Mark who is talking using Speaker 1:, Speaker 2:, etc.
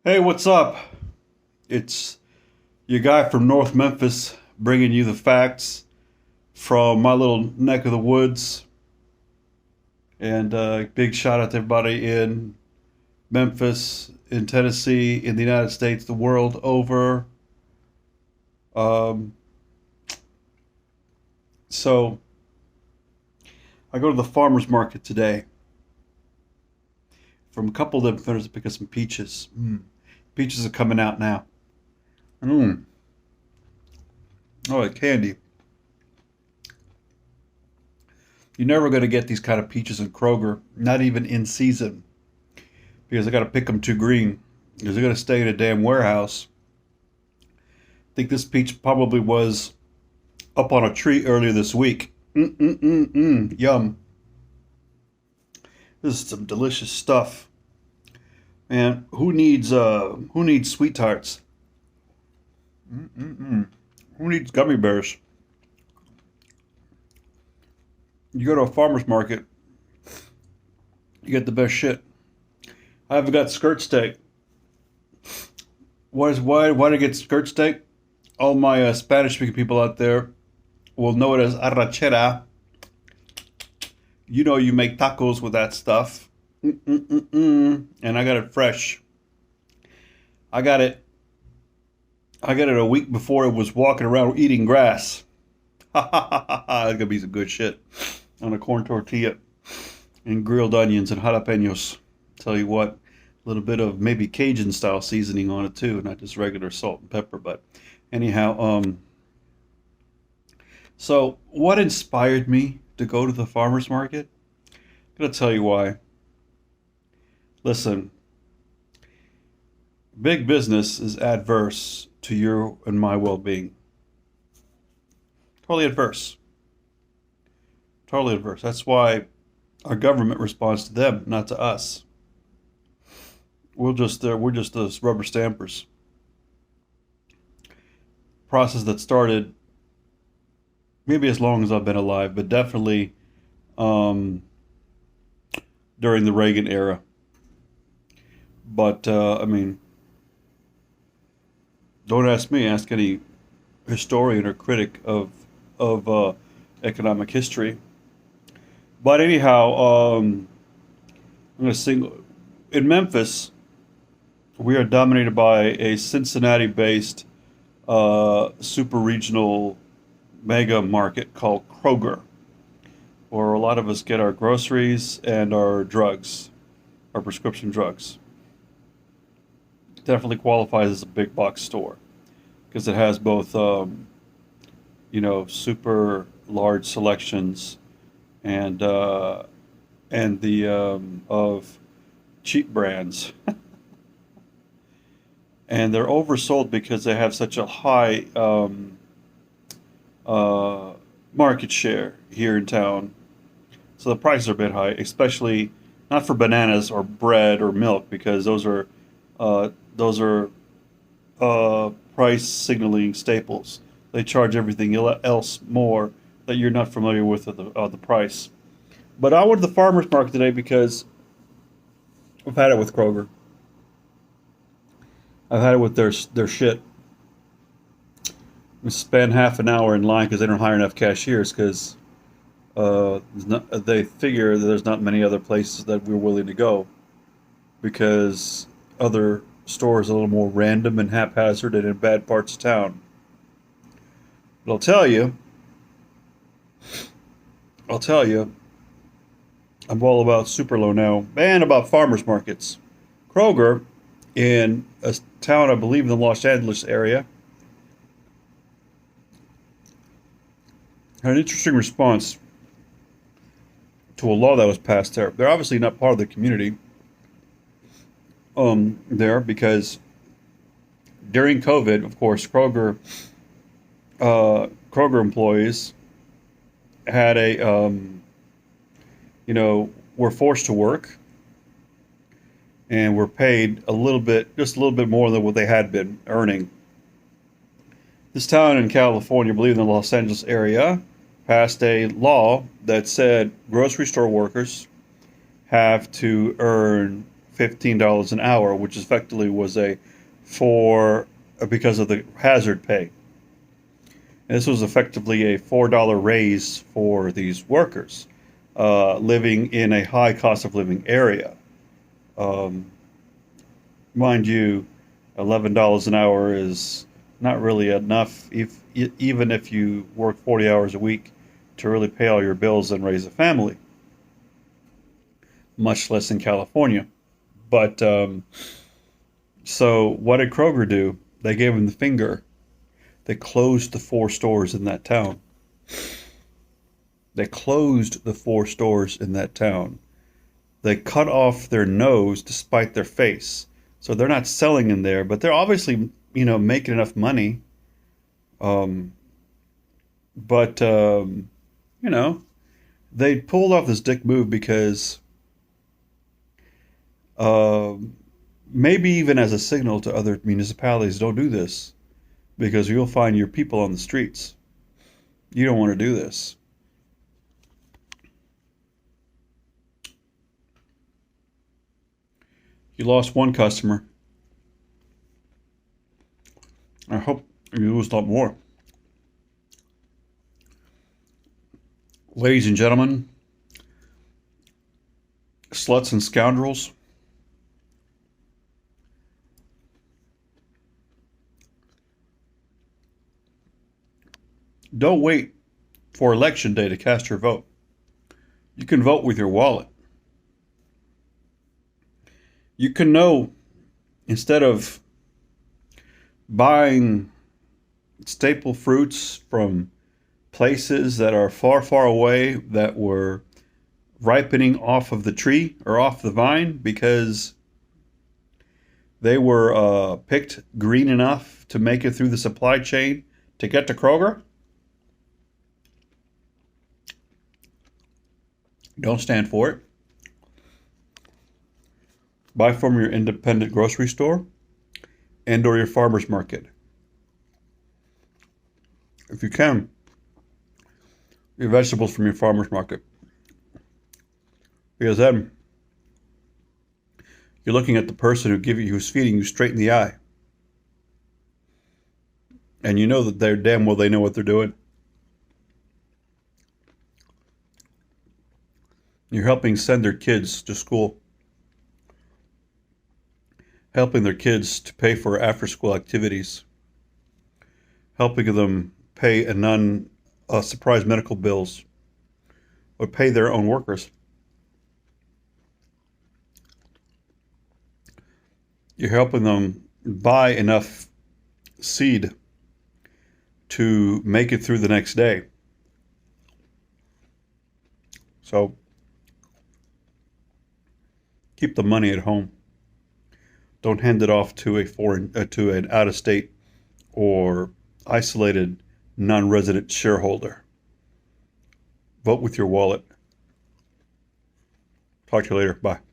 Speaker 1: Hey, what's up? It's your guy from North Memphis bringing you the facts from my little neck of the woods. And big shout out to everybody in Memphis, in Tennessee, in the United States, the world over. Um, so I go to the farmer's market today from a couple of them vendors to pick up some peaches. Peaches are coming out now. Mm. Oh, like candy. You're never going to get these kind of peaches in Kroger, not even in season, because I got to pick them too green, because they're going to stay in a damn warehouse. I think this peach probably was up on a tree earlier this week. Yum. This is some delicious stuff. Man, who needs sweet tarts? Who needs gummy bears? You go to a farmer's market, you get the best shit. I've got skirt steak. Why do I get skirt steak? All my Spanish speaking people out there will know it as arrachera. You know you make tacos with that stuff. And I got it fresh. I got it. I got it a week before it was walking around eating grass. Ha ha ha ha ha! That's gonna be some good shit on a corn tortilla and grilled onions and jalapenos. Tell you what, a little bit of maybe Cajun style seasoning on it too, not just regular salt and pepper. But anyhow, so what inspired me to go to the farmer's market? I'm gonna tell you why. Listen, big business is adverse to your and my well-being. Totally adverse. Totally adverse. That's why our government responds to them, not to us. We're just those rubber stampers. Process that started maybe as long as I've been alive, but definitely um, during the Reagan era. But I mean, don't ask me. Ask any historian or critic of economic history. But anyhow, I'm going to sing. In Memphis, we are dominated by a Cincinnati-based super regional mega market called Kroger, where a lot of us get our groceries and our drugs, our prescription drugs. Definitely qualifies as a big box store because it has both, super large selections and the of cheap brands, and they're oversold because they have such a high market share here in town. So the prices are a bit high, especially not for bananas or bread or milk because those are price signaling staples. They charge everything else more that you're not familiar with the price. But I went to the farmer's market today because I've had it with Kroger. I've had it with their shit. We spend half an hour in line because they don't hire enough cashiers because they figure that there's not many other places that we're willing to go because other stores are a little more random and haphazard and in bad parts of town. But I'll tell you, I'm all about super low now and about farmers markets. Kroger, in a town I believe in the Los Angeles area, had an interesting response to a law that was passed there. They're obviously not part of the community there because during COVID, of course, Kroger employees had were forced to work and were paid just a little bit more than what they had been earning. This town in California, I believe in the Los Angeles area, passed a law that said grocery store workers have to earn $15 an hour, which effectively was because of the hazard pay. And this was effectively a $4 raise for these workers living in a high cost of living area. Um, Mind you, $11 an hour is not really enough, even if you work 40 hours a week, to really pay all your bills and raise a family, much less in California. But so what did Kroger do? They gave him the finger. They closed the 4 stores in that town. They closed the 4 stores in that town. They cut off their nose to spite their face. So they're not selling in there, but they're obviously, making enough money. But they pulled off this dick move because maybe even as a signal to other municipalities, don't do this because you'll find your people on the streets. You don't want to do this. You lost one customer. I hope you lose a lot more. Ladies and gentlemen, sluts and scoundrels, don't wait for election day to cast your vote. You can vote with your wallet. You can know, instead of buying staple fruits from places that are far, far away that were ripening off of the tree or off the vine because they were picked green enough to make it through the supply chain to get to Kroger, don't stand for it. Buy from your independent grocery store and/or your farmer's market. If you can, your vegetables from your farmer's market. Because then you're looking at the person who's feeding you straight in the eye. And you know that they're damn well they know what they're doing. You're helping send their kids to school. Helping their kids to pay for after-school activities, helping them pay surprise medical bills, or pay their own workers. You're helping them buy enough seed to make it through the next day. So keep the money at home. Don't hand it off to to an out-of-state or isolated non-resident shareholder. Vote with your wallet. Talk to you later. Bye.